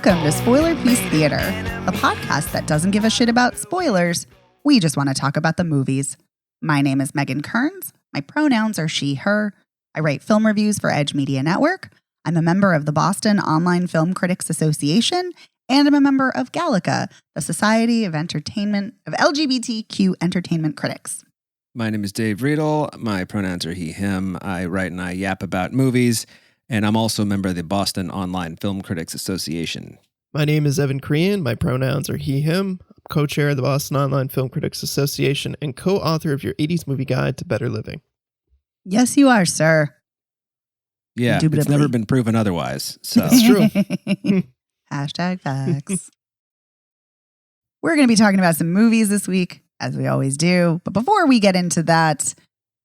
Welcome to Spoiler Piece Theater, a podcast that doesn't give a shit about spoilers. We just want to talk about the movies. My name is Megan Kearns. My pronouns are she, her. I write film reviews for Edge Media Network. I'm a member of the Boston Online Film Critics Association, and I'm a member of Gallica, the Society of LGBTQ Entertainment Critics. My name is Dave Riedel. My pronouns are he, him. I write and I yap about movies, and I'm also a member of the Boston Online Film Critics Association. My name is Evan Crean. My pronouns are he, him. I'm co-chair of the Boston Online Film Critics Association and co-author of your 80s movie guide to better living. Yes, you are, sir. Yeah, it's never been proven otherwise. So It's true. Hashtag facts. We're going to be talking about some movies this week, as we always do. But before we get into that,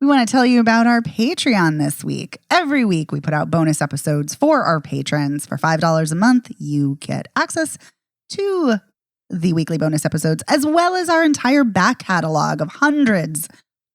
we want to tell you about our Patreon this week. Every week, we put out bonus episodes for our patrons. For $5 a month, you get access to the weekly bonus episodes, as well as our entire back catalog of hundreds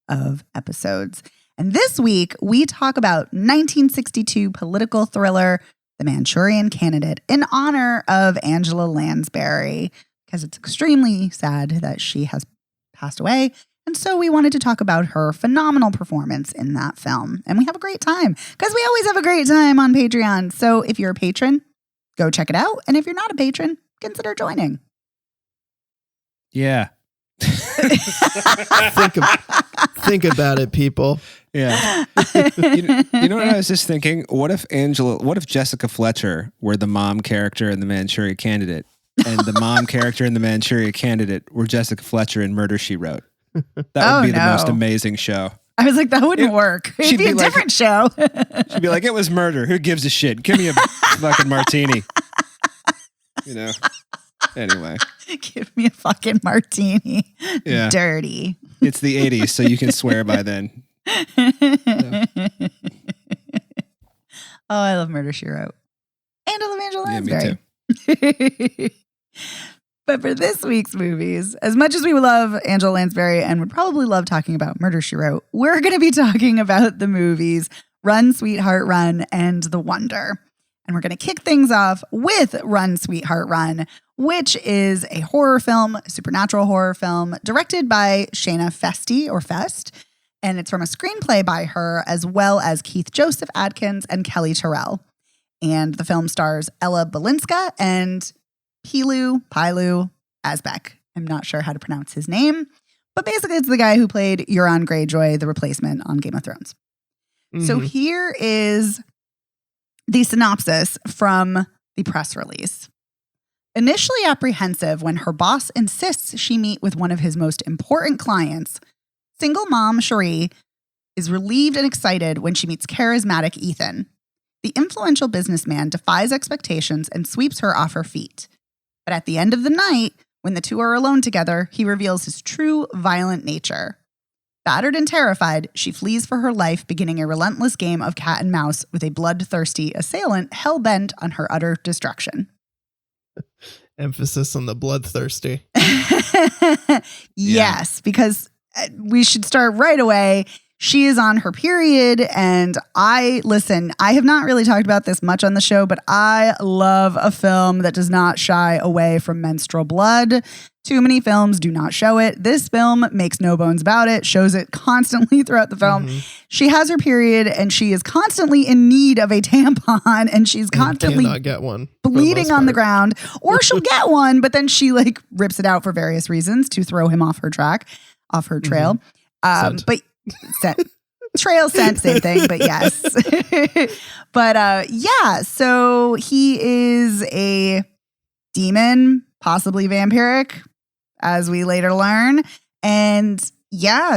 of episodes. And this week, we talk about 1962 political thriller, The Manchurian Candidate, in honor of Angela Lansbury, because it's extremely sad that she has passed away. And so we wanted to talk about her phenomenal performance in that film. And we have a great time, because we always have a great time on Patreon. So if you're a patron, go check it out. And if you're not a patron, consider joining. yeah. Think about it, people. Yeah. You know what I was just thinking? What if Jessica Fletcher were the mom character in The Manchurian Candidate, and the mom character in The Manchurian Candidate were Jessica Fletcher in Murder, She Wrote? That would be the most amazing show. I was like, that wouldn't work. It'd be a different show. She'd be like, it was murder. Who gives a shit? Give me a fucking martini. You know? Anyway. Give me a fucking martini. Yeah. Dirty. It's the 80s, so you can swear by then. Oh, I love Murder, She Wrote. And I love Angela Lansbury. Me too. But for this week's movies, as much as we love Angela Lansbury and would probably love talking about Murder, She Wrote, we're going to be talking about the movies Run, Sweetheart, Run and The Wonder. And we're going to kick things off with Run, Sweetheart, Run, which is a horror film, a supernatural horror film, directed by Shana Fest. And it's from a screenplay by her, as well as Keith Joseph Adkins and Kelly Terrell. And the film stars Ella Balinska and Pilu Asbeck. I'm not sure how to pronounce his name, but basically it's the guy who played Euron Greyjoy, the replacement on Game of Thrones. Mm-hmm. So here is the synopsis from the press release. Initially apprehensive when her boss insists she meet with one of his most important clients, single mom Cherie is relieved and excited when she meets charismatic Ethan. The influential businessman defies expectations and sweeps her off her feet. But at the end of the night, when the two are alone together, he reveals his true violent nature. Battered and terrified, she flees for her life, beginning a relentless game of cat and mouse with a bloodthirsty assailant hell-bent on her utter destruction. Emphasis on the bloodthirsty. Yes, because we should start right away. She is on her period, and I have not really talked about this much on the show, but I love a film that does not shy away from menstrual blood. Too many films do not show it. This film makes no bones about it, shows it constantly throughout the film. Mm-hmm. She has her period, and she is constantly in need of a tampon, and she's constantly cannot get one, bleeding on the ground, or she'll get one, but then she rips it out for various reasons to throw him off her trail. Mm-hmm. But trail scent, same thing, but yes. But so he is a demon, possibly vampiric, as we later learn. And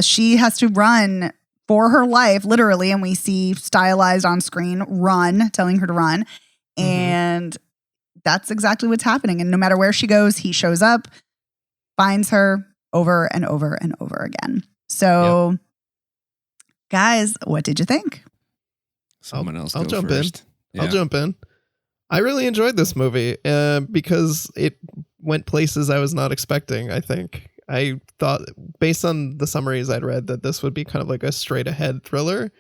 she has to run for her life, literally. And we see stylized on screen, run, telling her to run. Mm-hmm. And that's exactly what's happening. And no matter where she goes, he shows up, finds her over and over and over again. So... Yep. Guys, what did you think? Someone else I'll jump first. In. Yeah. I'll jump in. I really enjoyed this movie because it went places I was not expecting, I think. I thought, based on the summaries I'd read, that this would be kind of like a straight-ahead thriller.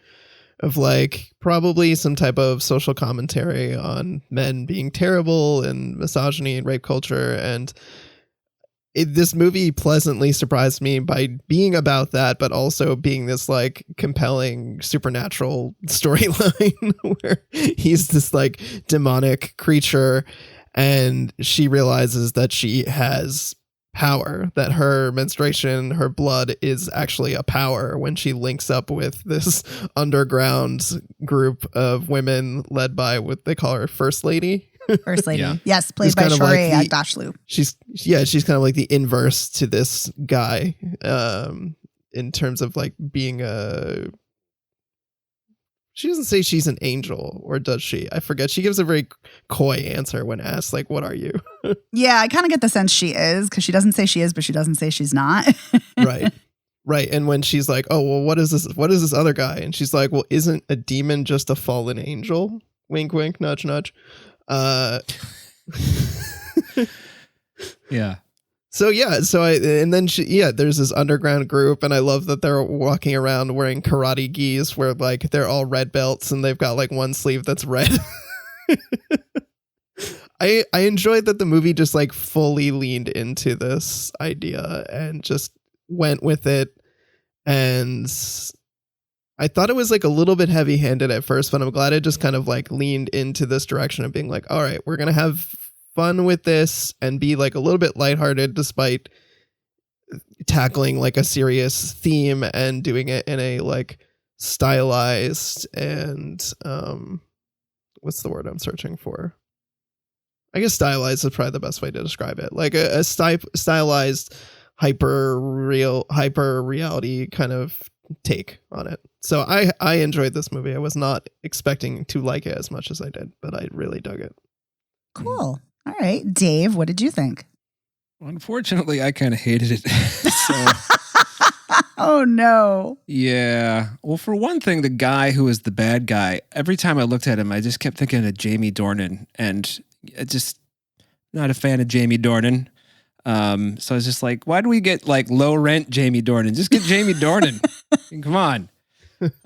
of like probably some type of social commentary on men being terrible and misogyny and rape culture. And this movie pleasantly surprised me by being about that, but also being this like compelling supernatural storyline where he's this like demonic creature and she realizes that she has power, that her menstruation, her blood is actually a power when she links up with this underground group of women led by what they call her First Lady. First Lady. Yeah. Yes, played Who's by kind of Sheree like Agdashlu. She's kind of like the inverse to this guy in terms of like being a... She doesn't say she's an angel, or does she? I forget. She gives a very coy answer when asked, like, what are you? Yeah, I kind of get the sense she is, because she doesn't say she is, but she doesn't say she's not. Right. Right. And when she's like, oh, well, what is this other guy? And she's like, well, isn't a demon just a fallen angel? Wink, wink, nudge, nudge. Yeah. So there's this underground group, and I love that they're walking around wearing karate gis where like they're all red belts and they've got like one sleeve that's red. I enjoyed that the movie just like fully leaned into this idea and just went with it. And I thought it was like a little bit heavy-handed at first, but I'm glad it just kind of like leaned into this direction of being like, all right, we're going to have fun with this and be like a little bit lighthearted despite tackling like a serious theme and doing it in a like stylized and what's the word I'm searching for? I guess stylized is probably the best way to describe it. Like a stylized hyper reality kind of take on it. So I enjoyed this movie. I was not expecting to like it as much as I did, but I really dug it. Cool. All right. Dave, what did you think? Unfortunately, I kind of hated it. So, Oh, no. yeah. Well, for one thing, the guy who was the bad guy, every time I looked at him, I just kept thinking of Jamie Dornan. And I just not a fan of Jamie Dornan. So I was just like, why do we get like low rent Jamie Dornan? Just get Jamie Dornan. I mean, come on.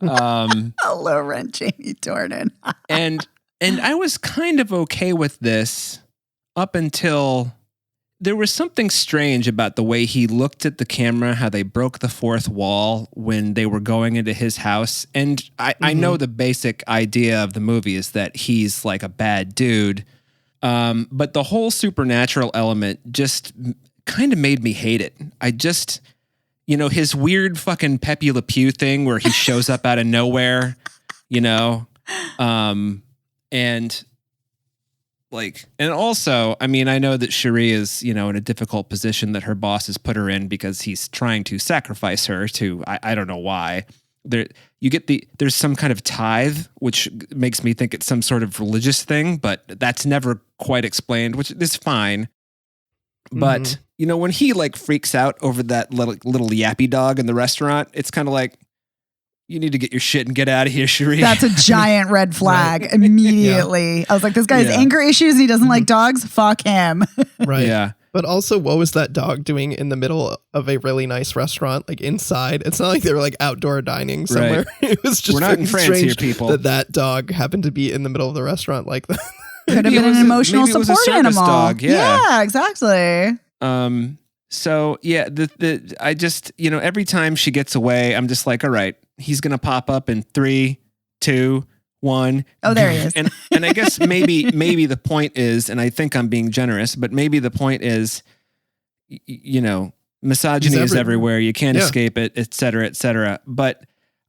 Low rent Jamie Dornan. and I was kind of okay with this up until there was something strange about the way he looked at the camera, how they broke the fourth wall when they were going into his house. And I know the basic idea of the movie is that he's like a bad dude. But the whole supernatural element just kind of made me hate it. I just, his weird fucking Pepe Le Pew thing where he shows up out of nowhere, and also, I mean, I know that Sheree is, in a difficult position that her boss has put her in because he's trying to sacrifice her to, I don't know why. There's some kind of tithe, which makes me think it's some sort of religious thing, but that's never quite explained, which is fine. But, when he like freaks out over that little yappy dog in the restaurant, it's kind of like, you need to get your shit and get out of here, Sheree. That's a giant red flag immediately. Yeah. I was like, this guy has anger issues and he doesn't like dogs. Fuck him. Right. Yeah. But also, what was that dog doing in the middle of a really nice restaurant, like inside? It's not like they were like outdoor dining somewhere. Right. It was just we're not in France here, people. That dog happened to be in the middle of the restaurant like that. Could have been an emotional support animal. Dog. Yeah, exactly. So yeah, I just, every time she gets away, I'm just like, all right, he's gonna pop up in 3, 2, 1. Oh, there he is. And I guess maybe the point is, and I think I'm being generous, but maybe the point is, misogyny is everywhere. You can't escape it, et cetera, et cetera. But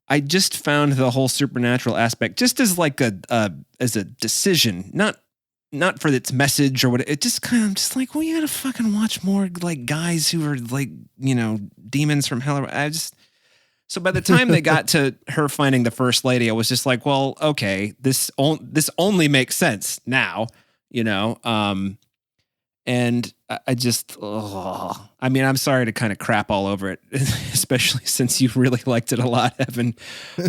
I just found the whole supernatural aspect just as like as a decision, not for its message or what. It just kind of just like, well, you gotta fucking watch more like guys who are like, demons from hell. So by the time they got to her finding the first lady, I was just like, well, okay, this only makes sense now, and I just, I mean, I'm sorry to kind of crap all over it, especially since you really liked it a lot, Evan.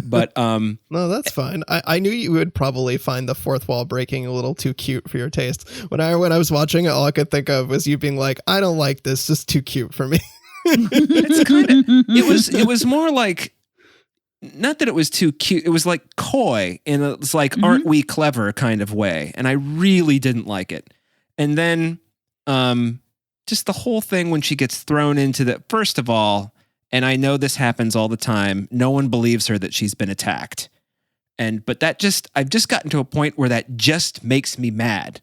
But no, that's fine. I knew you would probably find the fourth wall breaking a little too cute for your taste. When I was watching it, all I could think of was you being like, I don't like this. Just too cute for me. It's kind of, it was more like, not that it was too cute. It was like coy and it's like, aren't we clever kind of way. And I really didn't like it. And then just the whole thing when she gets thrown into the, first of all, and I know this happens all the time, no one believes her that she's been attacked. But I've just gotten to a point where that just makes me mad,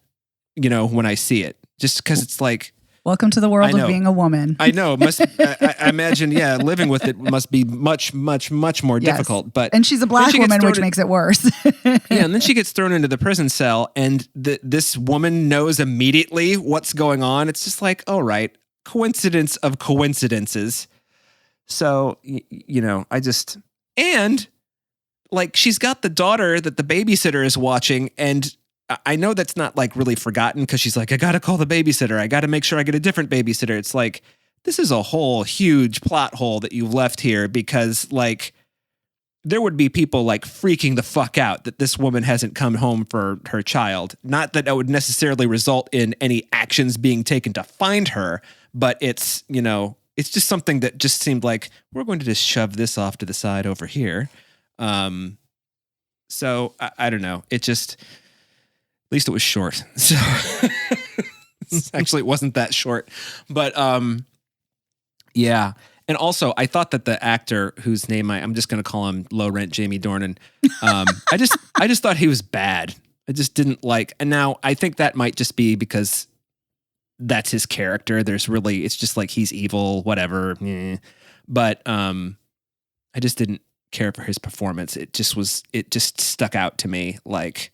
when I see it, just because it's like, welcome to the world of being a woman. I know. I imagine, living with it must be much, much, much more difficult. And she's a Black woman, which makes it worse. And then she gets thrown into the prison cell, and this woman knows immediately what's going on. It's just like, all right, coincidence of coincidences. So, and like she's got the daughter that the babysitter is watching, and I know that's not like really forgotten because she's like, I got to call the babysitter. I got to make sure I get a different babysitter. It's like, this is a whole huge plot hole that you've left here because like there would be people like freaking the fuck out that this woman hasn't come home for her child. Not that would necessarily result in any actions being taken to find her, but it's, it's just something that just seemed like we're going to just shove this off to the side over here. So I don't know. It just, at least it was short. So actually it wasn't that short, but yeah. And also I thought that the actor whose name I'm just going to call him low rent Jamie Dornan. I just thought he was bad. I just didn't like, and now I think that might just be because that's his character. It's just like he's evil, whatever. But I just didn't care for his performance. It just stuck out to me like,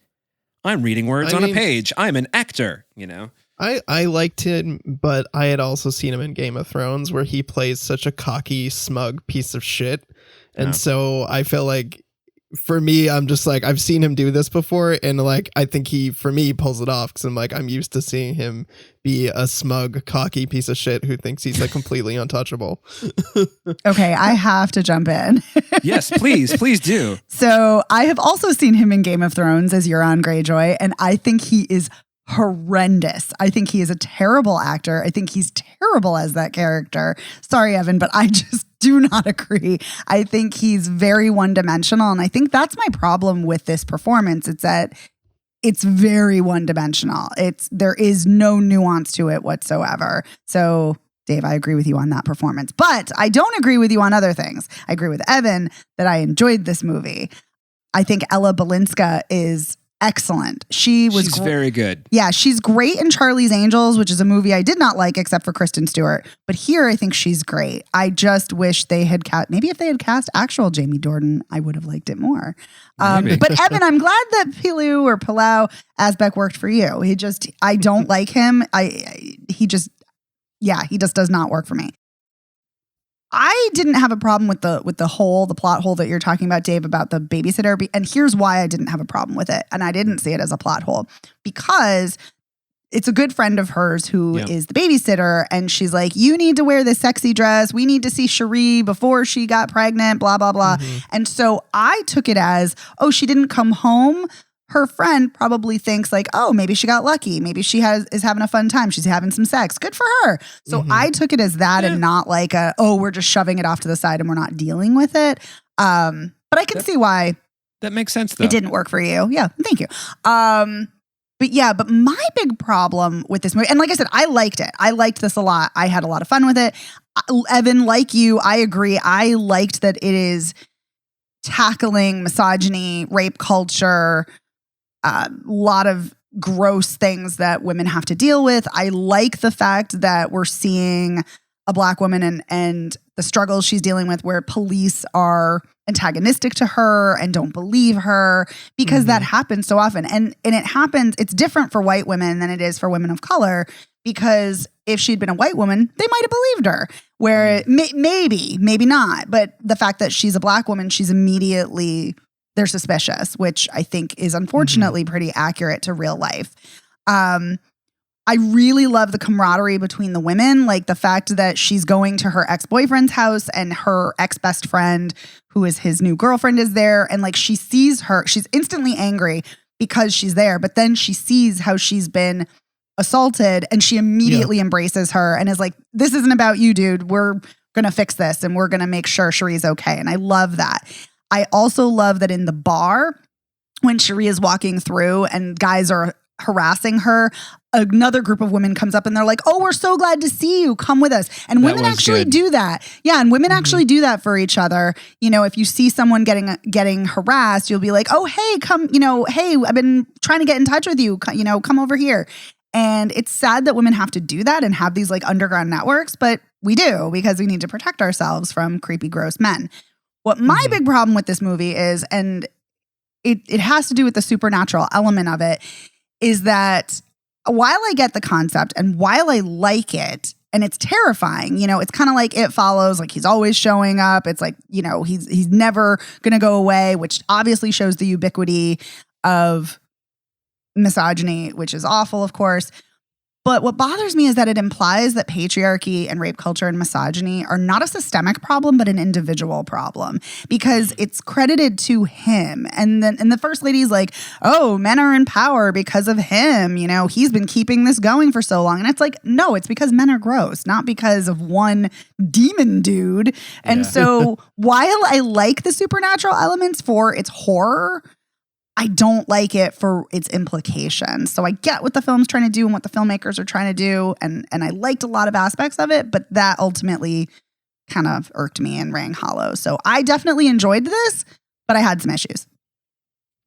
I'm reading words on a page. I'm an actor, I liked him, but I had also seen him in Game of Thrones where he plays such a cocky, smug piece of shit. And so I feel like for me, I'm just like, I've seen him do this before. And like, I think for me, pulls it off because I'm like, I'm used to seeing him be a smug, cocky piece of shit who thinks he's like completely untouchable. Okay, I have to jump in. Yes, please do. So I have also seen him in Game of Thrones as Euron Greyjoy, and I think he is horrendous. I think he is a terrible actor. I think he's terrible as that character. Sorry, Evan, but I just do not agree. I think he's very one-dimensional, and I think that's my problem with this performance. It's that it's very one-dimensional. There is no nuance to it whatsoever. So, Dave, I agree with you on that performance. But I don't agree with you on other things. I agree with Evan that I enjoyed this movie. I think Ella Balinska is excellent. She's very good. Yeah, she's great in Charlie's Angels, which is a movie I did not like except for Kristen Stewart. But here I think she's great. I just wish they had maybe if they had cast actual Jamie Dornan, I would have liked it more. But Evan, I'm glad that Palau Asbeck worked for you. I don't like him. He just does not work for me. I didn't have a problem with the plot hole that you're talking about, Dave, about the babysitter. And here's why I didn't have a problem with it. And I didn't see it as a plot hole because it's a good friend of hers who is the babysitter. And she's like, you need to wear this sexy dress. We need to see Cherie before she got pregnant, blah, blah, blah. Mm-hmm. And so I took it as, she didn't come home. Her friend probably thinks like, maybe she got lucky. Maybe she is having a fun time. She's having some sex. Good for her. So I took it as that and not like we're just shoving it off to the side and we're not dealing with it. But I can see why. That makes sense though. It didn't work for you. Yeah. Thank you. But my big problem with this movie, and like I said, I liked it. I liked this a lot. I had a lot of fun with it. Evan, like you, I agree. I liked that it is tackling misogyny, rape culture, a lot of gross things that women have to deal with. I like the fact that we're seeing a Black woman and the struggles she's dealing with where police are antagonistic to her and don't believe her because that happens so often. And it happens, it's different for white women than it is for women of color because if she'd been a white woman, they might have believed her. Where maybe not. But the fact that she's a Black woman, they're suspicious, which I think is unfortunately pretty accurate to real life. I really love the camaraderie between the women, like the fact that she's going to her ex-boyfriend's house and her ex-best friend, who is his new girlfriend, is there. And like she sees her, she's instantly angry because she's there, but then she sees how she's been assaulted and she immediately embraces her and is like, this isn't about you, dude. We're going to fix this and we're going to make sure Cherie's okay. And I love that. I also love that in the bar, when Cherie is walking through and guys are harassing her, another group of women comes up and they're like, oh, we're so glad to see you. Come with us. And That women was actually good. do that. Yeah. And women actually do that for each other. You know, if you see someone getting harassed, you'll be like, oh, hey, come, you know, hey, I've been trying to get in touch with you. You know, come over here. And it's sad that women have to do that and have these like underground networks, but we do because we need to protect ourselves from creepy, gross men. What my big problem with this movie is, and it has to do with the supernatural element of it, is that while I get the concept and while I like it, and it's terrifying, you know, it's kind of like It Follows, like he's always showing up. It's like, you know, he's never going to go away, which obviously shows the ubiquity of misogyny, which is awful, of course. But what bothers me is that it implies that patriarchy and rape culture and misogyny are not a systemic problem, but an individual problem, because it's credited to him. And then the first lady's like, oh, men are in power because of him. You know, he's been keeping this going for so long. And it's like, no, it's because men are gross, not because of one demon dude. And so while I like the supernatural elements for its horror, I don't like it for its implications. So I get what the film's trying to do and what the filmmakers are trying to do. And I liked a lot of aspects of it, but that ultimately kind of irked me and rang hollow. So I definitely enjoyed this, but I had some issues.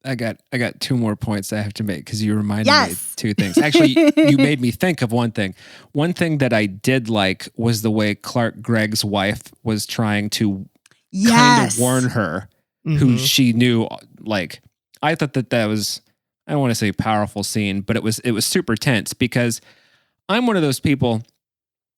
I got 2 more points I have to make because you reminded me Yes. of 2 things. Actually, you made me think of one thing. One thing that I did like was the way Clark Gregg's wife was trying to kind Yes. of warn her, who she knew. Like, I thought that was, I don't want to say powerful scene, but it was super tense because I'm one of those people.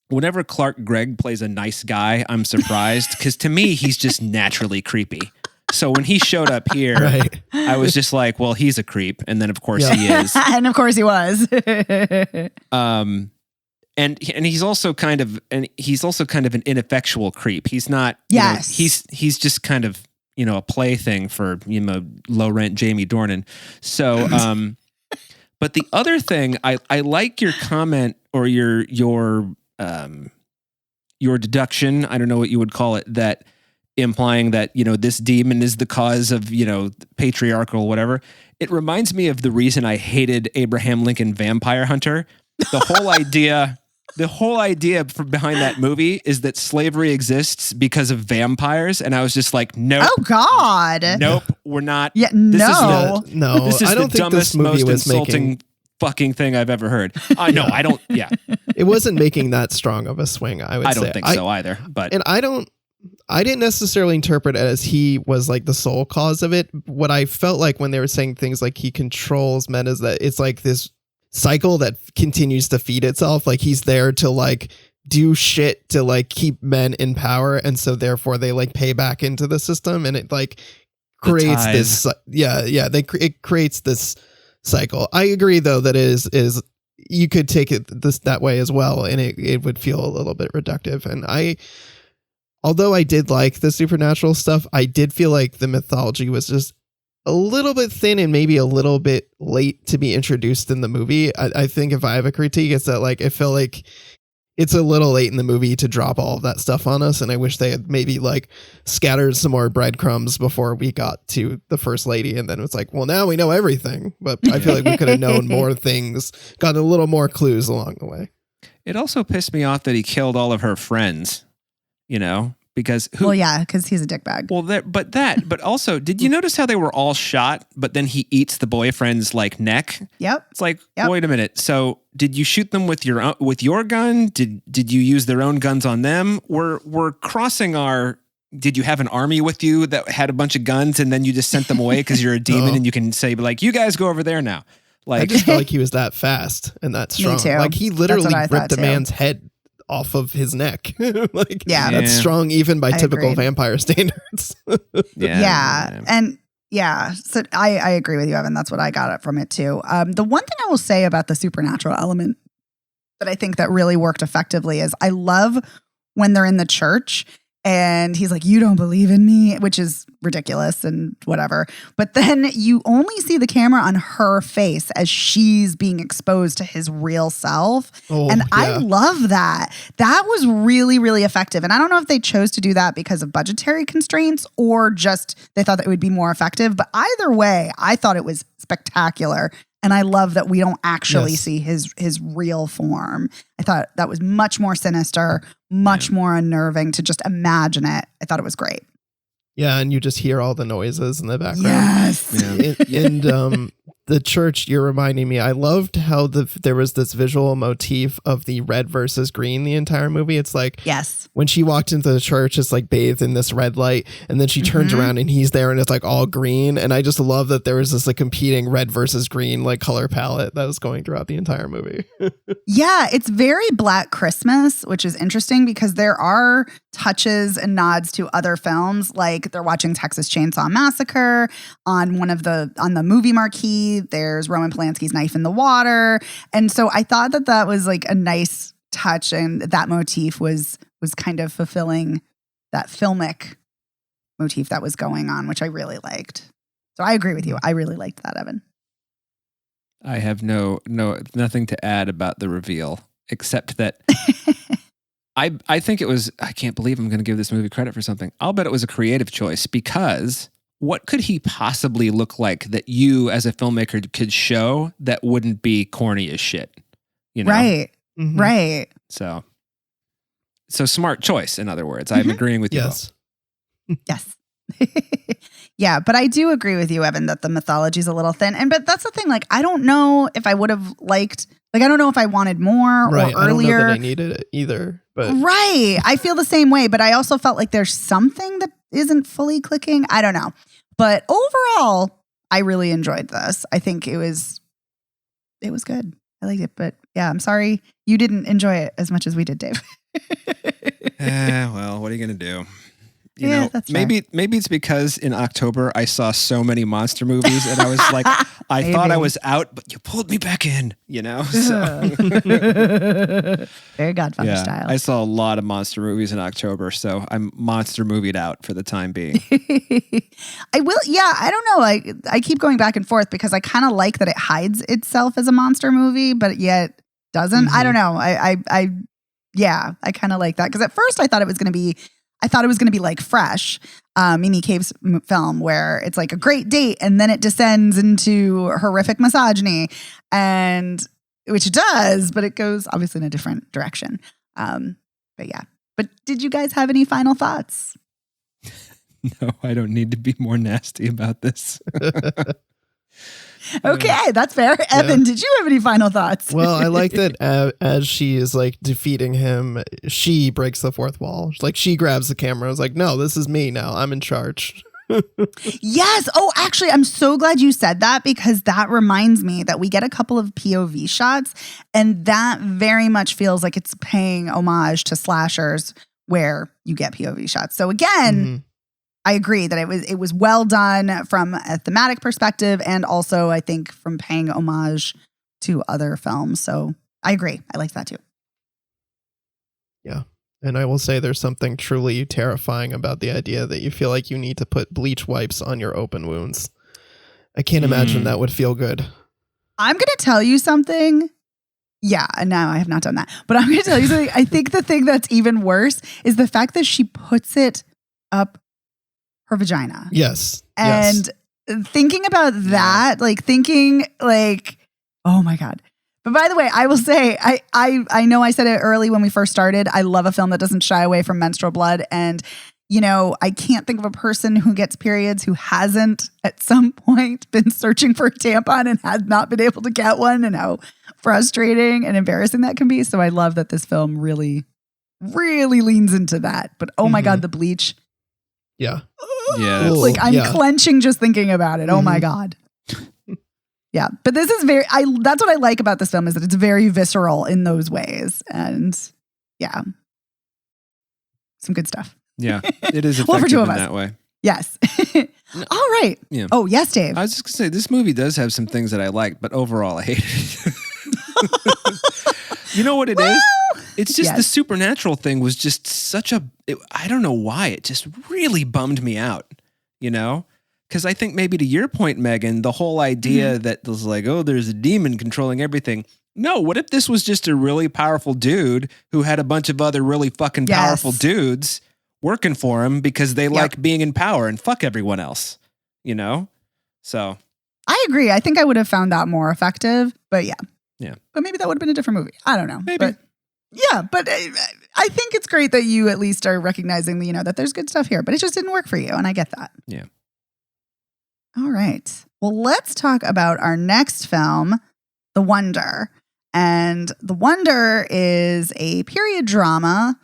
Whenever Clark Gregg plays a nice guy, I'm surprised because to me he's just naturally creepy. So when he showed up here, Right. I was just like, well, he's a creep. And then of course he is. And of course he was. And he's also kind of an ineffectual creep. He's not, Yes. he's just kind of, you know, a plaything for, you know, low rent Jamie Dornan. So, but the other thing, I like your comment or your deduction. I don't know what you would call it, that implying that, you know, this demon is the cause of, you know, patriarchal, whatever. It reminds me of the reason I hated Abraham Lincoln Vampire Hunter. The whole idea behind that movie is that slavery exists because of vampires. And I was just like, nope. Oh God. Nope. We're not. Yeah, This is no. No, This is I don't the think this dumbest, movie most was insulting making. fucking thing I've ever heard. I know. I don't. Yeah. It wasn't making that strong of a swing. I would I say. don't think so either. But And I didn't necessarily interpret it as he was like the sole cause of it. What I felt like when they were saying things like he controls men is that it's like this cycle that continues to feed itself. Like he's there to like do shit to like keep men in power. And so therefore they like pay back into the system, and it like creates this. It creates this cycle. I agree though that is you could take it that way as well, and it would feel a little bit reductive. And although I did like the supernatural stuff, I did feel like the mythology was just a little bit thin and maybe a little bit late to be introduced in the movie. I think if I have a critique, it's that like I feel like it's a little late in the movie to drop all of that stuff on us, and I wish they had maybe like scattered some more breadcrumbs before we got to the first lady, and then it's like, well, now we know everything. But I feel like we could have known more things, gotten a little more clues along the way. it also pissed me off that he killed all of her friends, you know, because Well, yeah, because he's a dickbag. Well, but also, did you notice how they were all shot, but then he eats the boyfriend's like neck? Yep. It's like, Yep. wait a minute. So, did you shoot them with your gun? Did you use their own guns on them? We're crossing our. Did you have an army with you that had a bunch of guns, and then you just sent them away because you're a demon Oh. and you can say like, you guys go over there now? I Like, just felt like he was that fast and that strong. too. Like he That's literally what I thought, ripped a too. man's head off of his neck. Like Yeah. that's Yeah. strong even by I typical agreed. vampire standards. Yeah. And yeah, so I agree with you, Evan. That's what I got from it too. The one thing I will say about the supernatural element that I think that really worked effectively is I love when they're in the church And he's like, you don't believe in me, which is ridiculous and whatever. But then you only see the camera on her face as she's being exposed to his real self. And I love that. That was really, really effective. And I don't know if they chose to do that because of budgetary constraints or just they thought that it would be more effective. But either way, I thought it was spectacular. And I love that we don't actually see his real form. I thought that was much more sinister, much more unnerving to just imagine it. I thought it was great. Yeah, and you just hear all the noises in the background. Yes. Yeah. And the church, you're reminding me, I loved how there was this visual motif of the red versus green the entire movie. It's like when she walked into the church, it's like bathed in this red light, and then she turns around and he's there and it's like all green. And I just love that there was this like competing red versus green like color palette that was going throughout the entire movie. Yeah, it's very Black Christmas, which is interesting because there are touches and nods to other films, like they're watching Texas Chainsaw Massacre on the movie marquee. There's Roman Polanski's Knife in the Water. And so I thought that was like a nice touch, and that motif was kind of fulfilling that filmic motif that was going on, which I really liked. So I agree with you. I really liked that, Evan. I have nothing to add about the reveal, except that I think it was, I can't believe I'm going to give this movie credit for something. I'll bet it was a creative choice, because what could he possibly look like that you as a filmmaker could show that wouldn't be corny as shit? You know? Right. Mm-hmm. Right. So smart choice, in other words. I'm agreeing with you. Yes. Yes. Yeah, but I do agree with you, Evan, that the mythology is a little thin. But that's the thing. Like, I don't know if I would have liked, like, I don't know if I wanted more or earlier. I don't know that I needed it either. But right. I feel the same way, but I also felt like there's something that isn't fully clicking. I don't know. But overall, I really enjoyed this. I think it was good. I liked it. But yeah, I'm sorry you didn't enjoy it as much as we did, Dave. Well, what are you going to do? You know, that's maybe it's because in October I saw so many monster movies and I was like, I thought I was out, but you pulled me back in, you know? So. Very Godfather style. I saw a lot of monster movies in October, so I'm monster movied out for the time being. I don't know. I keep going back and forth because I kind of like that it hides itself as a monster movie, but yet doesn't. Mm-hmm. I don't know. I kind of like that because at first I thought it was going to be like Fresh, Mimi Cave's film, where it's like a great date and then it descends into horrific misogyny, and which it does, but it goes obviously in a different direction. But yeah. But did you guys have any final thoughts? No, I don't need to be more nasty about this. Okay, that's fair. Evan, did you have any final thoughts? Well, I like that as she is like defeating him, she breaks the fourth wall. Like she grabs the camera. I was like, no, this is me now. I'm in charge. Yes. Oh, actually, I'm so glad you said that because that reminds me that we get a couple of POV shots, and that very much feels like it's paying homage to slashers where you get POV shots. So again, I agree that it was well done from a thematic perspective, and also I think from paying homage to other films. So I agree. I like that too. Yeah. And I will say there's something truly terrifying about the idea that you feel like you need to put bleach wipes on your open wounds. I can't imagine that would feel good. I'm going to tell you something. Yeah, and now I have not done that. But I'm going to tell you something. I think the thing that's even worse is the fact that she puts it up her vagina. Yes. And thinking about that, oh my God. But by the way, I will say, I know I said it early when we first started. I love a film that doesn't shy away from menstrual blood. And, you know, I can't think of a person who gets periods who hasn't at some point been searching for a tampon and has not been able to get one, and how frustrating and embarrassing that can be. So I love that this film really, really leans into that. But oh my God, the bleach. Yeah. Yeah. Like I'm clenching just thinking about it. Oh my God. Yeah. But this is that's what I like about this film, is that it's very visceral in those ways. And yeah. Some good stuff. Yeah. It is effective in that way. Yes. All right. Yeah. Oh, yes, Dave. I was just going to say, this movie does have some things that I like, but overall I hate it. You know what it is? It's just Yes. the supernatural thing was just such I don't know why. It just really bummed me out, you know? Because I think maybe to your point, Megan, the whole idea that was like, oh, there's a demon controlling everything. No, what if this was just a really powerful dude who had a bunch of other really fucking powerful dudes working for him because they like being in power and fuck everyone else, you know? So I agree. I think I would have found that more effective, but yeah. Yeah. But maybe that would have been a different movie. I don't know. Maybe. But yeah, but I think it's great that you at least are recognizing, you know, that there's good stuff here, but it just didn't work for you. And I get that. Yeah. All right. Well, let's talk about our next film, The Wonder. And The Wonder is a period drama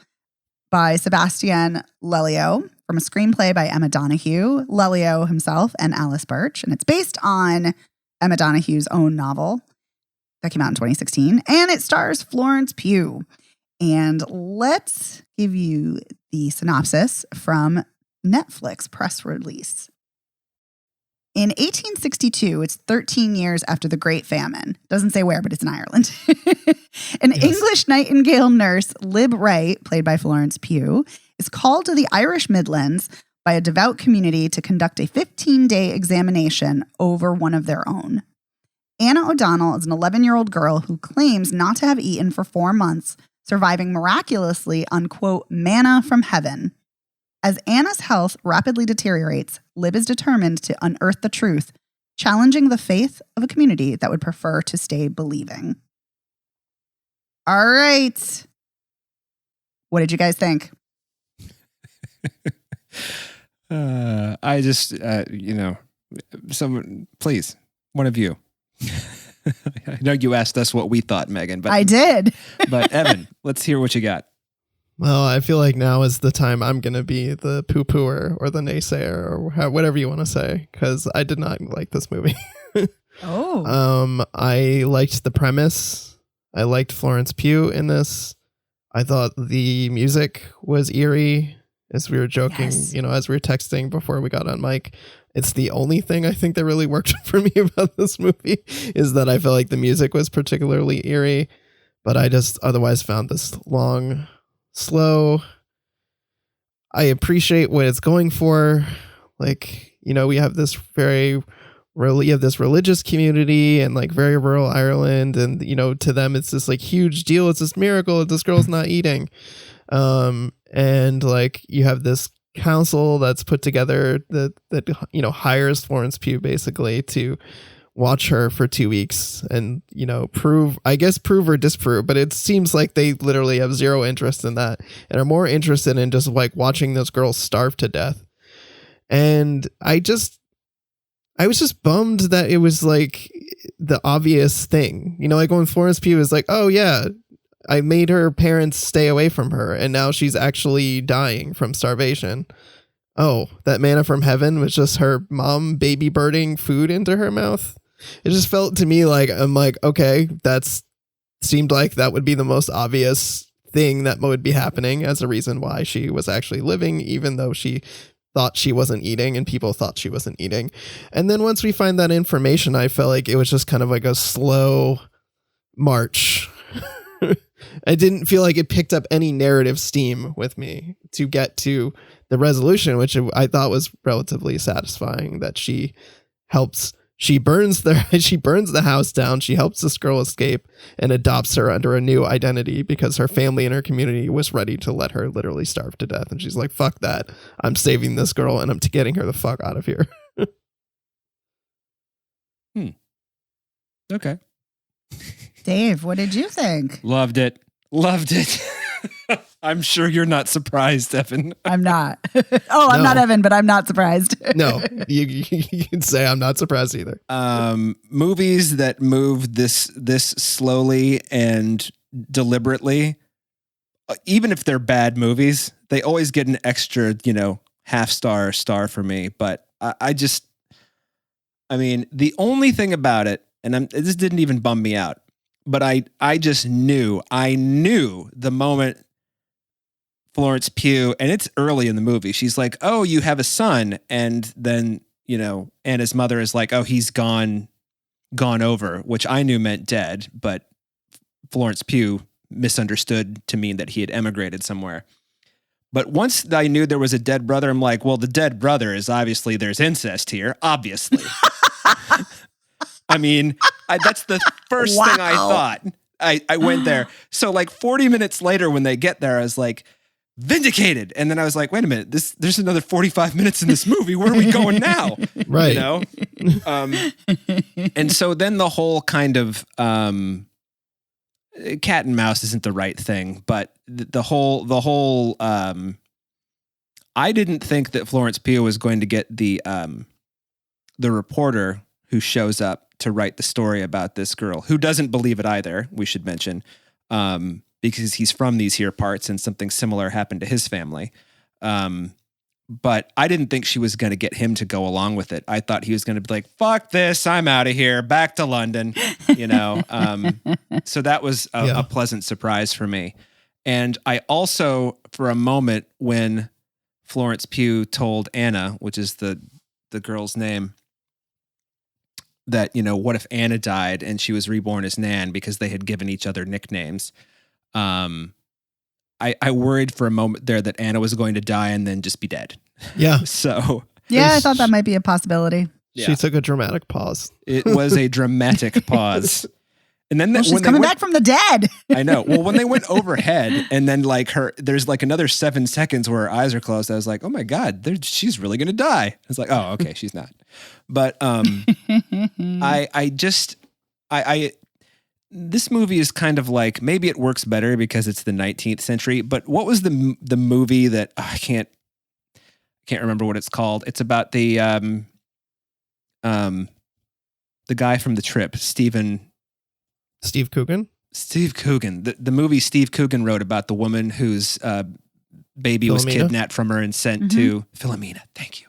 by Sebastian Lelio from a screenplay by Emma Donoghue, Lelio himself, and Alice Birch. And it's based on Emma Donoghue's own novel that came out in 2016. And it stars Florence Pugh. And let's give you the synopsis from Netflix press release. In 1862, it's 13 years after the Great Famine. Doesn't say where, but it's in Ireland. An English Nightingale nurse, Lib Wright, played by Florence Pugh, is called to the Irish Midlands by a devout community to conduct a 15-day examination over one of their own. Anna O'Donnell is an 11-year-old girl who claims not to have eaten for 4 months, surviving miraculously on, quote, manna from heaven. As Anna's health rapidly deteriorates, Lib is determined to unearth the truth, challenging the faith of a community that would prefer to stay believing. All right. What did you guys think? I just, you know, someone, please, one of you. I know you asked us what we thought, Megan, but I did. But Evan, let's hear what you got. Well, I feel like now is the time I'm going to be the poo-pooer or the naysayer or whatever you want to say, because I did not like this movie. I liked the premise. I liked Florence Pugh in this. I thought the music was eerie, as we were joking, you know, as we were texting before we got on mic. It's the only thing I think that really worked for me about this movie is that I felt like the music was particularly eerie, but I just otherwise found this long, slow. I appreciate what it's going for. Like, you know, we have this religious community and like very rural Ireland, and you know, to them it's this like huge deal. It's this miracle that this girl's not eating. And like you have this council that's put together that you know hires Florence Pugh basically to watch her for 2 weeks and, you know, prove or disprove, but it seems like they literally have zero interest in that and are more interested in just like watching those girls starve to death. And I was just bummed that it was like the obvious thing, you know, like when Florence Pugh is like, oh yeah, I made her parents stay away from her and now she's actually dying from starvation. Oh, that manna from heaven was just her mom baby birding food into her mouth. It just felt to me like, I'm like, okay, seemed like that would be the most obvious thing that would be happening as a reason why she was actually living, even though she thought she wasn't eating and people thought she wasn't eating. And then once we find that information, I felt like it was just kind of like a slow march. I didn't feel like it picked up any narrative steam with me to get to the resolution, which I thought was relatively satisfying, that she burns the house down. She helps this girl escape and adopts her under a new identity because her family and her community was ready to let her literally starve to death. And she's like, fuck that. I'm saving this girl and I'm getting her the fuck out of here. Okay. Dave, what did you think? Loved it. I'm sure you're not surprised, Evan. I'm not. I'm not Evan, but I'm not surprised. No, you can say I'm not surprised either. Movies that move this slowly and deliberately, even if they're bad movies, they always get an extra, you know, half star for me. But I mean, the only thing about it, and this didn't even bum me out, but I just knew the moment Florence Pugh, and it's early in the movie, she's like, oh, you have a son. And then, you know, Anna's mother is like, oh, he's gone over, which I knew meant dead, but Florence Pugh misunderstood to mean that he had emigrated somewhere. But once I knew there was a dead brother, I'm like, well, the dead brother is obviously there's incest here, obviously. I mean, that's the first thing I thought. I went there. So like 40 minutes later when they get there, I was like, vindicated. And then I was like, wait a minute, there's another 45 minutes in this movie. Where are we going now? Right. You know? And so then the whole kind of cat and mouse isn't the right thing, but the whole I didn't think that Florence Pugh was going to get the reporter who shows up to write the story about this girl, who doesn't believe it either, we should mention, because he's from these here parts and something similar happened to his family. But I didn't think she was going to get him to go along with it. I thought he was going to be like, fuck this, I'm out of here, back to London, you know? So that was a pleasant surprise for me. And I also, for a moment, when Florence Pugh told Anna, which is the girl's name, that, you know, what if Anna died and she was reborn as Nan because they had given each other nicknames. I worried for a moment there that Anna was going to die and then just be dead. Yeah. So yeah, I thought that might be a possibility. She took a dramatic pause. It was a dramatic pause. And then she's coming back from the dead. I know. Well, when they went overhead and then like there's like another 7 seconds where her eyes are closed. I was like, oh my God, she's really going to die. I was like, oh, okay, she's not. But this movie is kind of like, maybe it works better because it's the 19th century, but what was the movie that I can't remember what it's called. It's about the guy from The Trip, Steve Coogan. Steve Coogan. The movie Steve Coogan wrote about the woman whose baby was kidnapped from her and sent to Philomena. Thank you.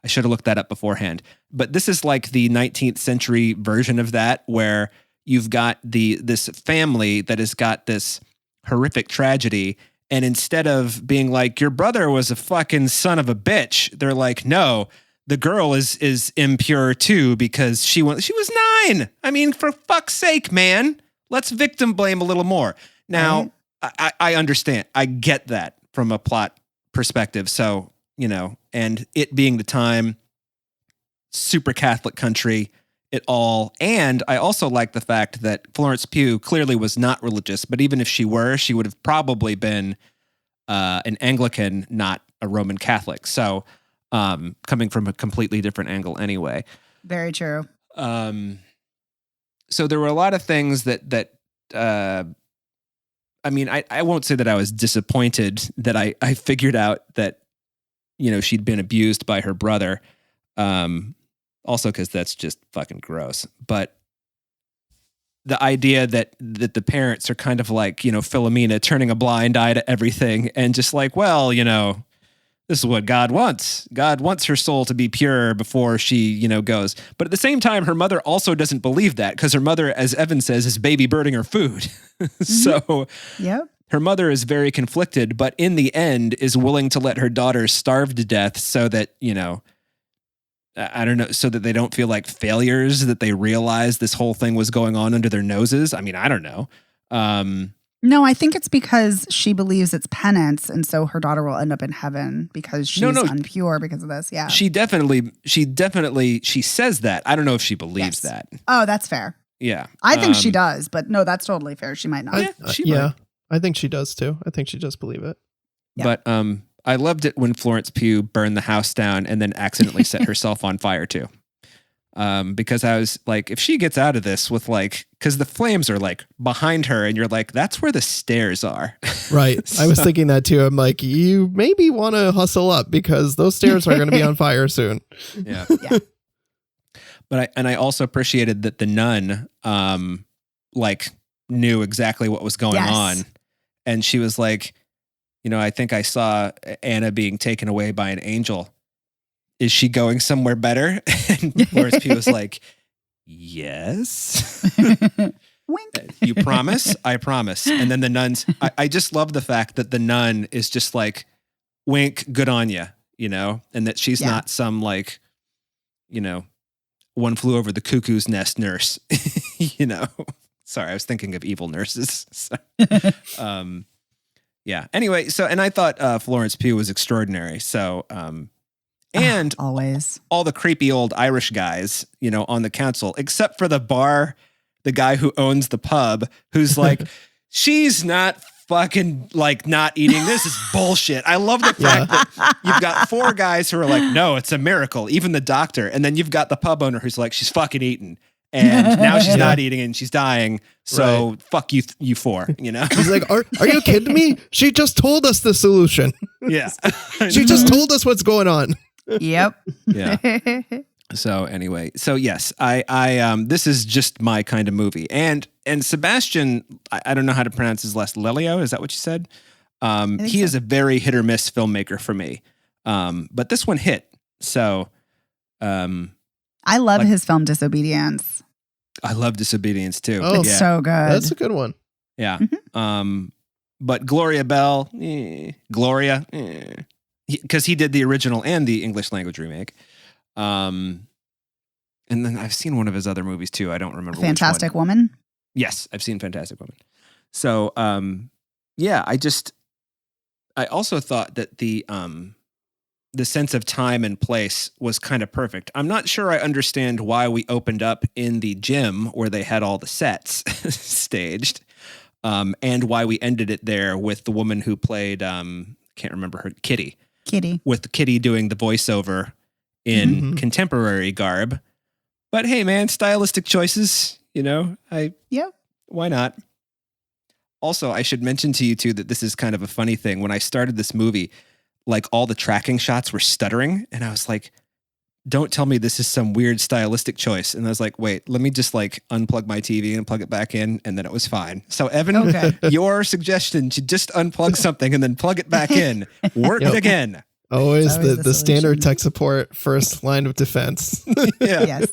I should have looked that up beforehand. But this is like the 19th century version of that, where you've got this family that has got this horrific tragedy, and instead of being like, your brother was a fucking son of a bitch, they're like, no, the girl is impure too because she was 9. I mean, for fuck's sake, man, let's victim blame a little more. Now, I understand. I get that from a plot perspective. So, you know, and it being the time, super Catholic country, it all. And I also like the fact that Florence Pugh clearly was not religious, but even if she were, she would have probably been an Anglican, not a Roman Catholic. So coming from a completely different angle anyway. Very true. So there were a lot of things that I mean, I won't say that I was disappointed that I figured out that, you know, she'd been abused by her brother. Also, because that's just fucking gross. But the idea that the parents are kind of like, you know, Philomena turning a blind eye to everything and just like, well, you know, this is what God wants. God wants her soul to be pure before she, you know, goes. But at the same time, her mother also doesn't believe that because her mother, as Evan says, is baby birding her food. So her mother is very conflicted, but in the end is willing to let her daughter starve to death so that, you know, I don't know, so that they don't feel like failures, that they realize this whole thing was going on under their noses. I mean, I don't know. No, I think it's because she believes it's penance, and so her daughter will end up in heaven because she's unpure because of this. Yeah, she definitely she says that. I don't know if she believes that. Oh, that's fair. Yeah, I think she does, but no, that's totally fair. She might not. Yeah, I think she does too. I think she does believe it. Yeah. But I loved it when Florence Pugh burned the house down and then accidentally set herself on fire too. Because I was like, if she gets out of this with like, because the flames are like behind her and you're like, that's where the stairs are. Right. I was thinking that too. I'm like, you maybe want to hustle up because those stairs are going to be on fire soon. Yeah. But I also appreciated that the nun, like knew exactly what was going on. And she was like, you know, I think I saw Anna being taken away by an angel. Is she going somewhere better? And Florence Pugh was like, yes. Wink. You promise? I promise. And then the nuns, I just love the fact that the nun is just like, wink, good on you, you know, and that she's not some like, you know, one flew over the cuckoo's nest nurse, you know. Sorry, I was thinking of evil nurses. So, yeah. Anyway, and I thought Florence Pugh was extraordinary. So, and always all the creepy old Irish guys, on the council, except for the guy who owns the pub, who's like, she's not fucking like not eating. This is bullshit. I love the fact that you've got 4 guys who are like, no, it's a miracle. Even the doctor. And then you've got the pub owner who's like, she's fucking eating. And now she's not eating and she's dying. So fuck you, you 4, He's like, are you kidding me? She just told us the solution. Yeah. She just told us what's going on. Yep. Yeah. So anyway, yes, I this is just my kind of movie. And Sebastian, I don't know how to pronounce his last, Lelio, is that what you said? He is a very hit or miss filmmaker for me. But this one hit. So I love his film Disobedience. I love Disobedience too. Oh, it's so good. That's a good one. Yeah. But Gloria Bell, Gloria, because he did the original and the English language remake. And then I've seen one of his other movies too. I don't remember. Fantastic Woman. Yes, I've seen Fantastic Woman. So, yeah, I also thought that the sense of time and place was kind of perfect. I'm not sure I understand why we opened up in the gym where they had all the sets staged, and why we ended it there with the woman who played, can't remember her, Kitty. With Kitty doing the voiceover in contemporary garb. But hey, man, stylistic choices, why not? Also, I should mention to you too that this is kind of a funny thing. When I started this movie, like all the tracking shots were stuttering, and I was like, don't tell me this is some weird stylistic choice. And I was like, wait, let me just like unplug my TV and plug it back in. And then it was fine. So Evan, your suggestion to just unplug something and then plug it back in worked again. Always the standard tech support first line of defense. Yeah. Yes.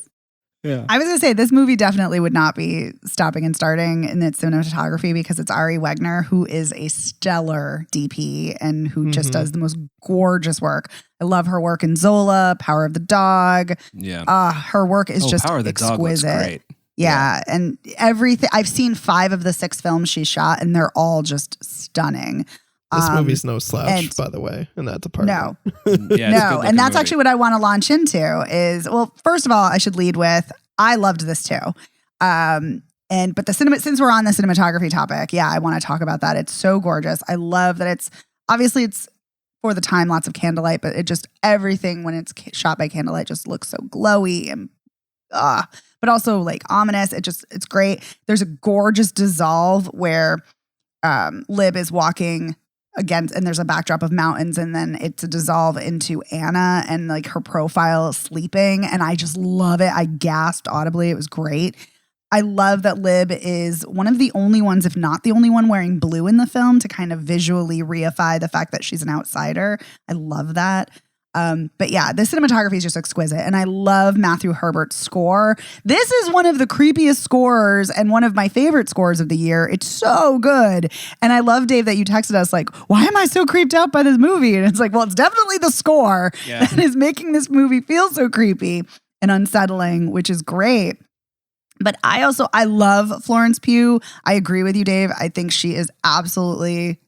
Yeah. I was going to say this movie definitely would not be stopping and starting in its cinematography because it's Ari Wegner, who is a stellar DP and who just does the most gorgeous work. I love her work in Zola, Power of the Dog. Yeah. Her work is just Power of the exquisite. Dog looks great. Yeah, and everything. I've seen 5 of the 6 films she shot, and they're all just stunning. This movie's no slouch, by the way, in that department. No, and that's actually what I want to launch into is, well, first of all, I should lead with, I loved this too. But since we're on the cinematography topic, I want to talk about that. It's so gorgeous. I love that it's for the time, lots of candlelight, but it just, everything when it's shot by candlelight just looks so glowy and, but also like ominous. It's great. There's a gorgeous dissolve where Lib is walking against, and there's a backdrop of mountains, and then it's a dissolve into Anna and like her profile sleeping, and I just love it. I gasped audibly. It was great. I love that Lib is one of the only ones, if not the only one, wearing blue in the film to kind of visually reify the fact that she's an outsider. I love that. But yeah, the cinematography is just exquisite. And I love Matthew Herbert's score. This is one of the creepiest scores and one of my favorite scores of the year. It's so good. And I love, Dave, that you texted us like, why am I so creeped out by this movie? And it's like, well, it's definitely the score that is making this movie feel so creepy and unsettling, which is great. But I love Florence Pugh. I agree with you, Dave. I think she is absolutely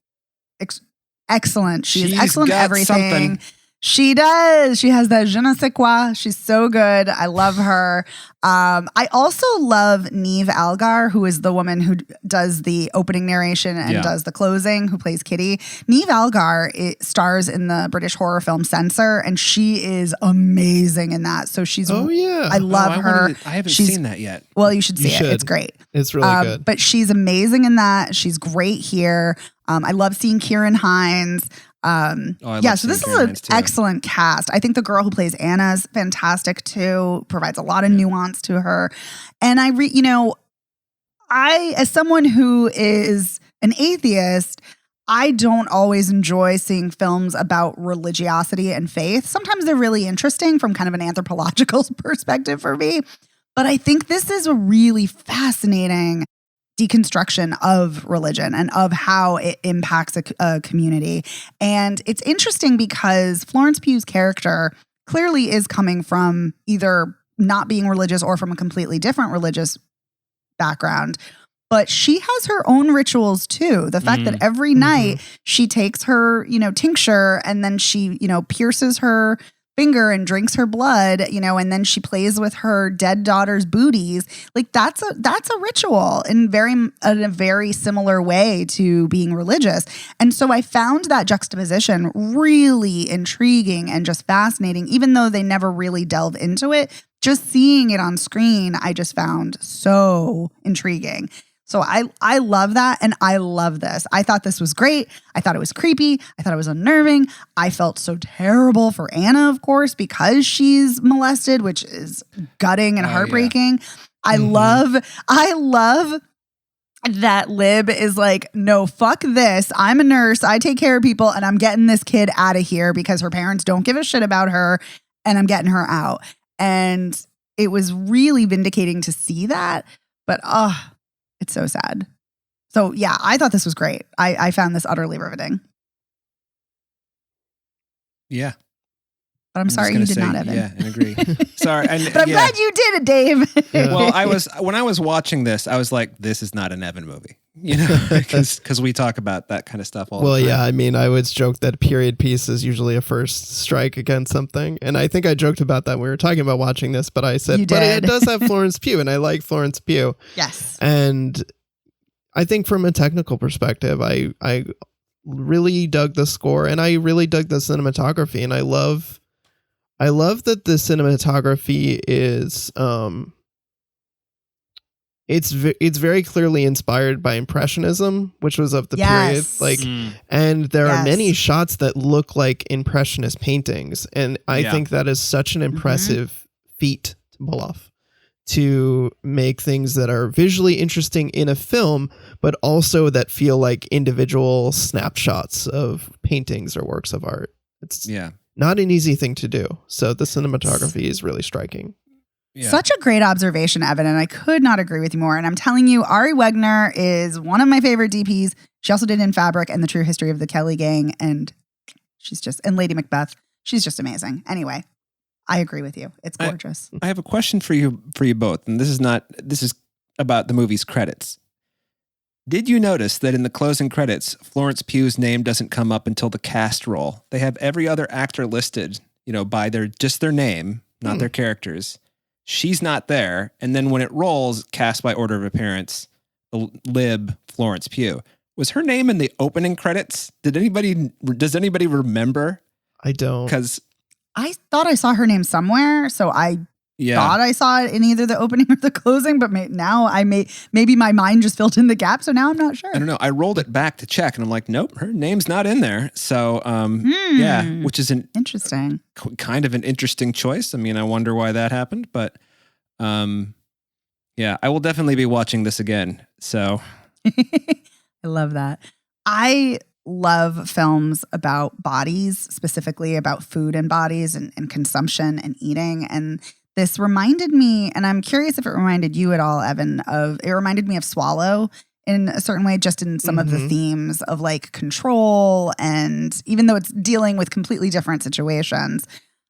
excellent. She's excellent at everything. Something. She does. She has that je ne sais quoi. She's so good. I love her. I also love Neve Algar, who is the woman who does the opening narration and does the closing, who plays Kitty. Neve Algar stars in the British horror film Censor, and she is amazing in that. So she's, I love her. I haven't seen that yet. Well, you should see it. It's great. It's really good. But she's amazing in that. She's great here. I love seeing Kieran Hines. So this is an excellent cast. I think the girl who plays Anna is fantastic too, provides a lot of nuance to her. And I, as someone who is an atheist, I don't always enjoy seeing films about religiosity and faith. Sometimes they're really interesting from kind of an anthropological perspective for me. But I think this is a really fascinating deconstruction of religion and of how it impacts a community. And it's interesting because Florence Pugh's character clearly is coming from either not being religious or from a completely different religious background. but she has her own rituals too. The fact that every night she takes her, tincture and then she, pierces her finger and drinks her blood, and then she plays with her dead daughter's booties. Like that's a ritual in a very similar way to being religious. And so I found that juxtaposition really intriguing and just fascinating, even though they never really delve into it. Just seeing it on screen, I just found so intriguing. So I love that, and I love this. I thought this was great. I thought it was creepy. I thought it was unnerving. I felt so terrible for Anna, of course, because she's molested, which is gutting and heartbreaking. Yeah. I love that Lib is like, no, fuck this. I'm a nurse. I take care of people, and I'm getting this kid out of here because her parents don't give a shit about her, and I'm getting her out. And it was really vindicating to see that, but it's so sad. So yeah, I thought this was great. I found this utterly riveting. Yeah. But I'm sorry you did not, Evan. Yeah, I agree. Sorry. But I'm glad you did it, Dave. Yeah. Well, when I was watching this, I was like, this is not an Evan movie. Because we talk about that kind of stuff all the time. Well, yeah, I mean, I always joke that period piece is usually a first strike against something. And I think I joked about that when we were talking about watching this, but I said, but it does have Florence Pugh, and I like Florence Pugh. Yes. And I think from a technical perspective, I really dug the score, and I really dug the cinematography, and I love that the cinematography is it's very clearly inspired by Impressionism, which was of the period. And there are many shots that look like Impressionist paintings, and I think that is such an impressive feat to pull off, to make things that are visually interesting in a film, but also that feel like individual snapshots of paintings or works of art. It's not an easy thing to do. So the cinematography is really striking. Yeah. Such a great observation, Evan, and I could not agree with you more. And I'm telling you, Ari Wegner is one of my favorite DPs. She also did In Fabric and The True History of the Kelly Gang, and and Lady Macbeth. She's just amazing. Anyway, I agree with you. It's gorgeous. I have a question for you both, and this is about the movie's credits. Did you notice that in the closing credits, Florence Pugh's name doesn't come up until the cast roll? They have every other actor listed, by just their name, not their characters. She's not there. And then when it rolls, cast by order of appearance, Lib Florence Pugh. Was her name in the opening credits? Does anybody remember? I don't. Because I thought I saw her name somewhere, so I thought I saw it in either the opening or the closing, but maybe my mind just filled in the gap, so now I'm not sure. I don't know. I rolled it back to check, and I'm like, nope, her name's not in there. So, which is interesting, kind of an interesting choice. I mean, I wonder why that happened, but I will definitely be watching this again. So, I love that. I love films about bodies, specifically about food and bodies and consumption and eating. And this reminded me, and I'm curious if it reminded you at all, Evan, it reminded me of Swallow in a certain way, just in some of the themes of like control. And even though it's dealing with completely different situations,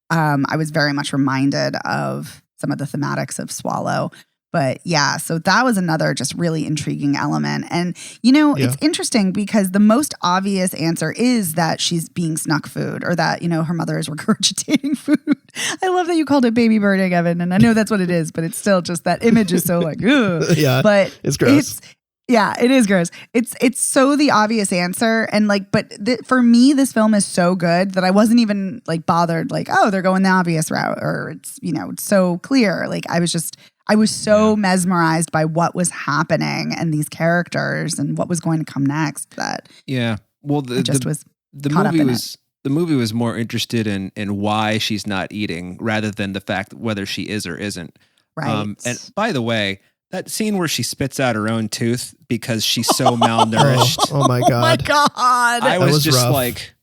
I was very much reminded of some of the thematics of Swallow. But yeah, so that was another just really intriguing element. And, it's interesting because the most obvious answer is that she's being snuck food, or that, her mother is regurgitating food. I love that you called it baby birding, Evan. And I know that's what it is, but it's still just that image is so like, ugh. Yeah, but it's gross. It is gross. It's so the obvious answer. And for me, this film is so good that I wasn't even like bothered, like, oh, they're going the obvious route, or it's so clear. Like I was so mesmerized by what was happening and these characters and what was going to come next that well the movie was more interested in why she's not eating rather than the fact whether she is or isn't. Right. And by the way, that scene where she spits out her own tooth because she's so malnourished. Oh my God. Oh my God. I was just rough. like,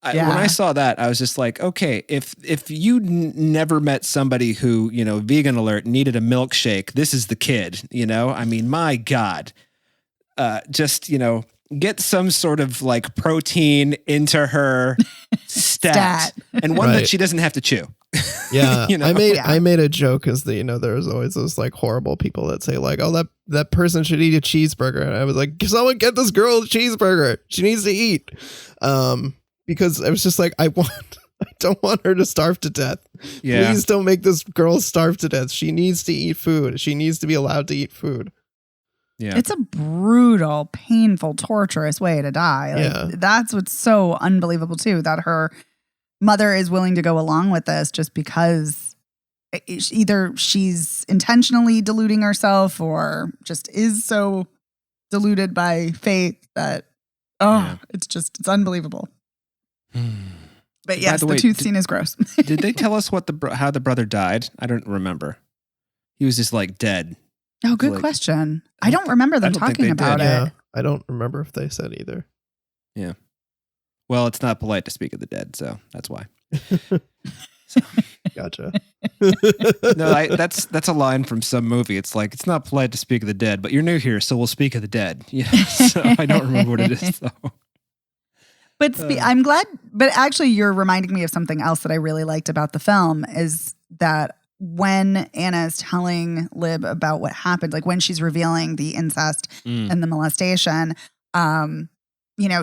when I saw that, I was just like, okay, if you never met somebody who, vegan alert, needed a milkshake, this is the kid, I mean, my God, get some sort of like protein into her stat and one that she doesn't have to chew. Yeah, You know? I made a joke because there's always those like horrible people that say like, oh, that person should eat a cheeseburger, and I was like, someone get this girl a cheeseburger. She needs to eat. Because I was just like, I don't want her to starve to death. Yeah. Please don't make this girl starve to death. She needs to eat food. She needs to be allowed to eat food. Yeah. It's a brutal, painful, torturous way to die. Like, Yeah. That's what's so unbelievable too, that her mother is willing to go along with this just because either she's intentionally deluding herself or just is so deluded by faith that, Yeah. it's unbelievable. But By yes, the the way, tooth scene is gross. Did they tell us how the brother died? I don't remember. He was just like dead. Oh, good Like, question. I don't remember them I don't think talking they about did. it. Yeah, I don't remember if they said either. Well, it's not polite to speak of the dead, so that's why. Gotcha. No, that's a line from some movie. It's like, it's not polite to speak of the dead, but you're new here, so we'll speak of the dead. Yeah. So I don't remember what it is though. But I'm glad, but actually you're reminding me of something else that I really liked about the film is that when Anna is telling Lib about what happened, like when she's revealing the incest and the molestation,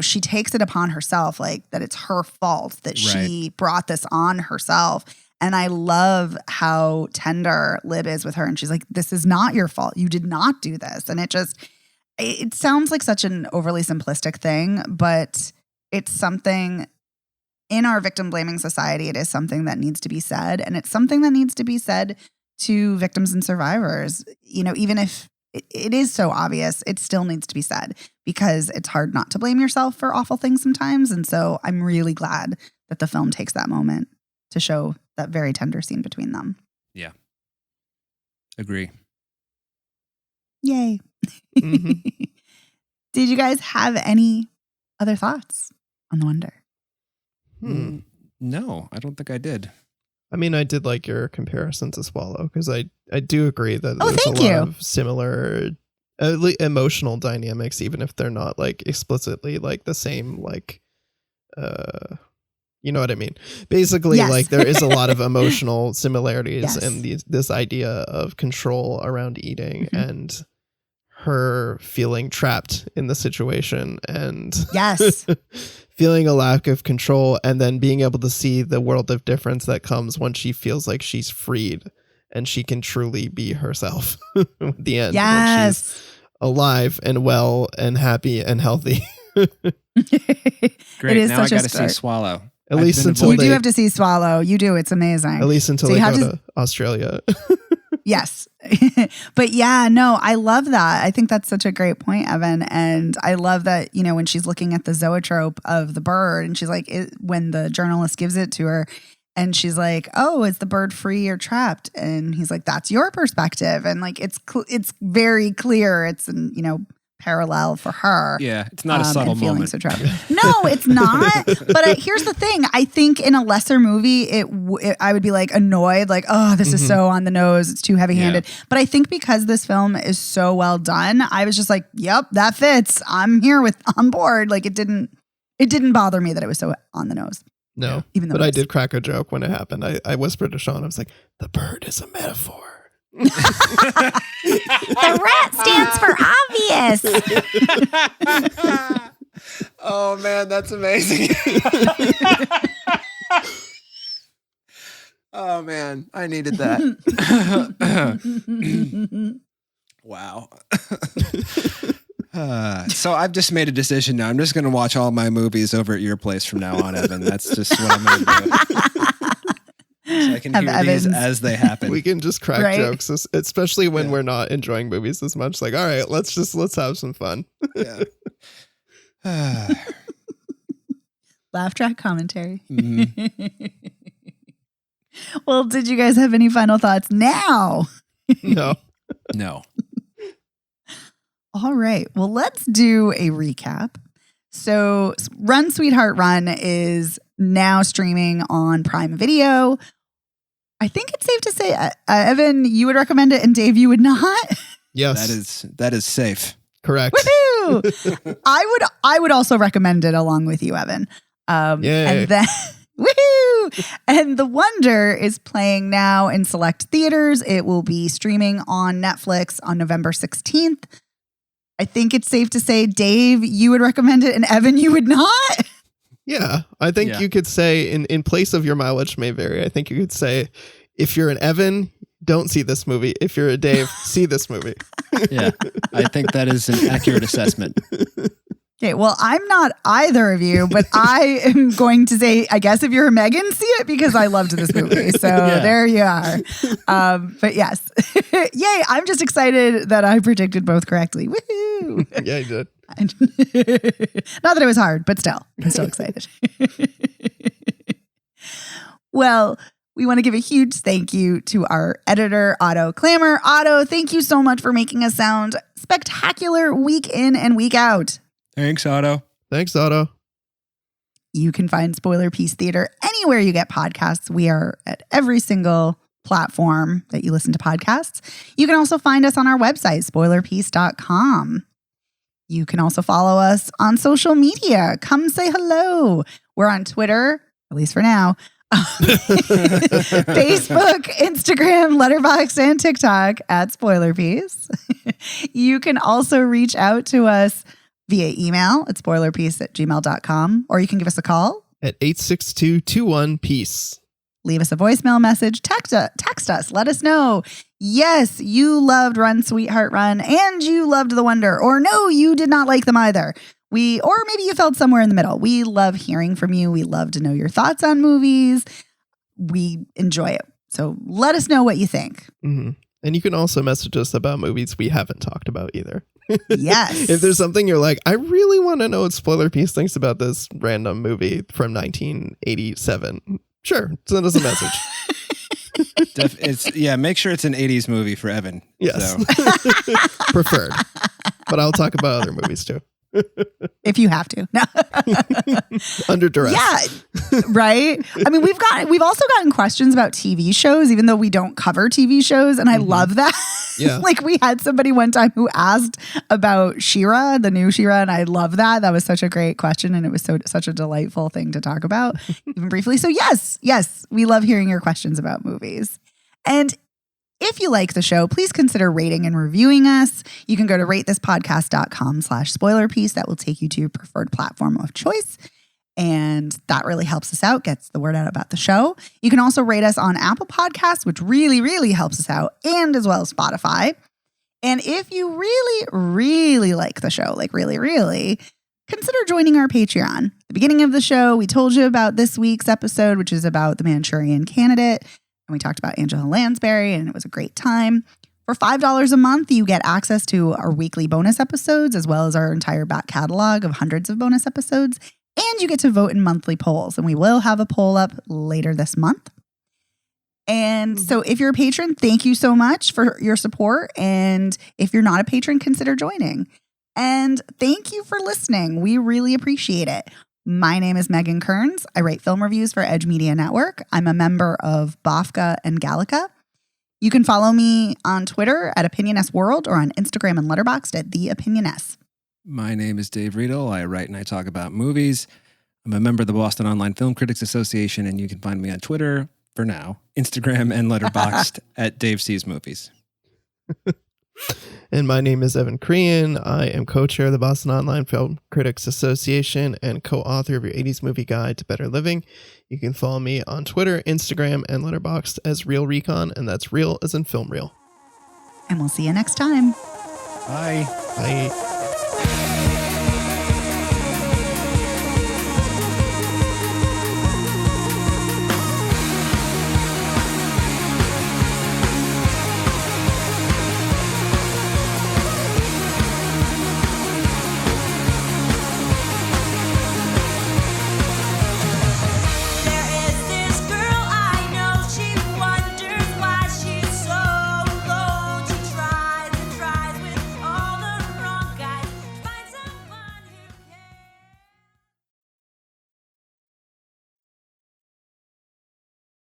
she takes it upon herself, like that it's her fault that she brought this on herself. And I love how tender Lib is with her. And she's like, this is not your fault. You did not do this. And it sounds like such an overly simplistic thing, but it's something in our victim blaming society. It is something that needs to be said. And it's something that needs to be said to victims and survivors. Even if it is so obvious, it still needs to be said because it's hard not to blame yourself for awful things sometimes. And so I'm really glad that the film takes that moment to show that very tender scene between them. Yeah. Agree. Yay. Mhm. Did you guys have any other thoughts on The Wonder? No, I don't think I did. I mean, I did like your comparison to Swallow because I do agree that Oh, there's thank a lot you. of similar emotional dynamics, even if they're not like explicitly like the same, like, you know what I mean? Basically, Yes. like there is a lot of emotional similarities Yes. in this idea of control around eating Mhm. and her feeling trapped in the situation and Yes. feeling a lack of control and then being able to see the world of difference that comes when she feels like she's freed and she can truly be herself at the end when she's Yes. alive and well and happy and healthy. Great. It is Now I such a got to see start. Swallow. At I've least been until You they do have to see Swallow. You do. It's amazing. at least until So they you go have to Australia. Yes. But yeah, no, I love that. I think that's such a great point, Evan. And I love that, when she's looking at the zoetrope of the bird and she's like, when the journalist gives it to her and she's like, oh, is the bird free or trapped? And he's like, that's your perspective. And like, it's very clear. It's, parallel for her. Yeah, it's not a subtle and feeling moment. so trapped. No, it's not. But here's the thing. I think in a lesser movie, I would be like annoyed, like, oh, this is so on the nose. It's too heavy-handed. But I think because this film is so well done, I was just like, yep, that fits. I'm on board. Like it didn't bother me that it was so on the nose. No, Even though but it I is. did crack a joke when it happened. I whispered to Sean, I was like, the bird is a metaphor. The rat stands for obvious. Oh man, that's amazing. Oh man, I needed that. Wow. So I've just made a decision now. I'm just going to watch all my movies over at your place from now on, Evan. That's just what I'm going to do. So I can Have hear these Evans. as they happen. We can just crack Right? jokes, especially when Yeah. we're not enjoying movies as much. Like, all right, let's have some fun. Yeah. Laugh track commentary. Mhm. Well, did you guys have any final thoughts now? No. No. All right. Well, let's do a recap. So, Run, Sweetheart, Run is now streaming on Prime Video. I think it's safe to say, Evan, you would recommend it, and Dave, you would not. Yes. That is safe. Correct. Woohoo! I would also recommend it along with you, Evan. Yay. And then Woohoo! And The Wonder is playing now in select theaters. It will be streaming on Netflix on November 16th. I think it's safe to say, Dave, you would recommend it, and Evan, you would not? Yeah, I think you could say in place of your mileage may vary. I think you could say, if you're an Evan, don't see this movie. If you're a Dave, see this movie. Yeah, I think that is an accurate assessment. Okay, well, I'm not either of you, but I am going to say, I guess if you're a Megan, see it because I loved this movie. So there you are. But yes, yay, I'm just excited that I predicted both correctly. Woohoo! Yeah, you did. Not that it was hard, but still, I'm still excited. Well, we want to give a huge thank you to our editor, Otto Clammer. Otto, thank you so much for making us sound spectacular week in and week out. Thanks, Otto. Thanks, Otto. You can find Spoiler Piece Theater anywhere you get podcasts. We are at every single platform that you listen to podcasts. You can also find us on our website, spoilerpiece.com. You can also follow us on social media. Come say hello. We're on Twitter, at least for now, Facebook, Instagram, Letterboxd, and TikTok at Spoiler Piece. You can also reach out to us via email at spoilerpiece@gmail.com, or you can give us a call at 862-21-PEACE. Leave us a voicemail message, text us, let us know. Yes, you loved Run, Sweetheart, Run, and you loved The Wonder, or no, you did not like them either. Or maybe you felt somewhere in the middle. We love hearing from you. We love to know your thoughts on movies. We enjoy it. So let us know what you think. Mm-hmm. And you can also message us about movies we haven't talked about either. Yes. If there's something you're like, I really want to know what Spoiler Piece thinks about this random movie from 1987. Sure, send us a message. Make sure it's an 80s movie for Evan. Yes. So. Preferred. But I'll talk about other movies too. If you have to. No. Under duress. Yeah. Right? I mean, we've also gotten questions about TV shows, even though we don't cover TV shows. And I love that. Yeah. Like we had somebody one time who asked about She-Ra, the new She-Ra, and I love that. That was such a great question. And it was such a delightful thing to talk about, even briefly. So yes, we love hearing your questions about movies. And if you like the show, please consider rating and reviewing us. You can go to ratethispodcast.com/spoilerpiece. That will take you to your preferred platform of choice. And that really helps us out, gets the word out about the show. You can also rate us on Apple Podcasts, which really, really helps us out, and as well as Spotify. And if you really, really like the show, like really, really, consider joining our Patreon. At the beginning of the show, we told you about this week's episode, which is about the Manchurian Candidate. And we talked about Angela Lansbury, and it was a great time. For $5 a month, you get access to our weekly bonus episodes, as well as our entire back catalog of hundreds of bonus episodes. And you get to vote in monthly polls. And we will have a poll up later this month. And so if you're a patron, thank you so much for your support. And if you're not a patron, consider joining. And thank you for listening. We really appreciate it. My name is Megan Kearns. I write film reviews for Edge Media Network. I'm a member of BAFTA and Gallica. You can follow me on Twitter at OpinionS World or on Instagram and Letterboxd at The OpinionS. My name is Dave Riedel. I write and I talk about movies. I'm a member of the Boston Online Film Critics Association, and you can find me on Twitter, for now, Instagram and Letterboxd at Dave Sees Movies. And my name is Evan Crean. I am co-chair of the Boston Online Film Critics Association and co-author of your 80s movie guide to better living. You can follow me on Twitter, Instagram, and Letterboxd as Real Recon, and that's real as in film reel. And we'll see you next time. Bye. Bye.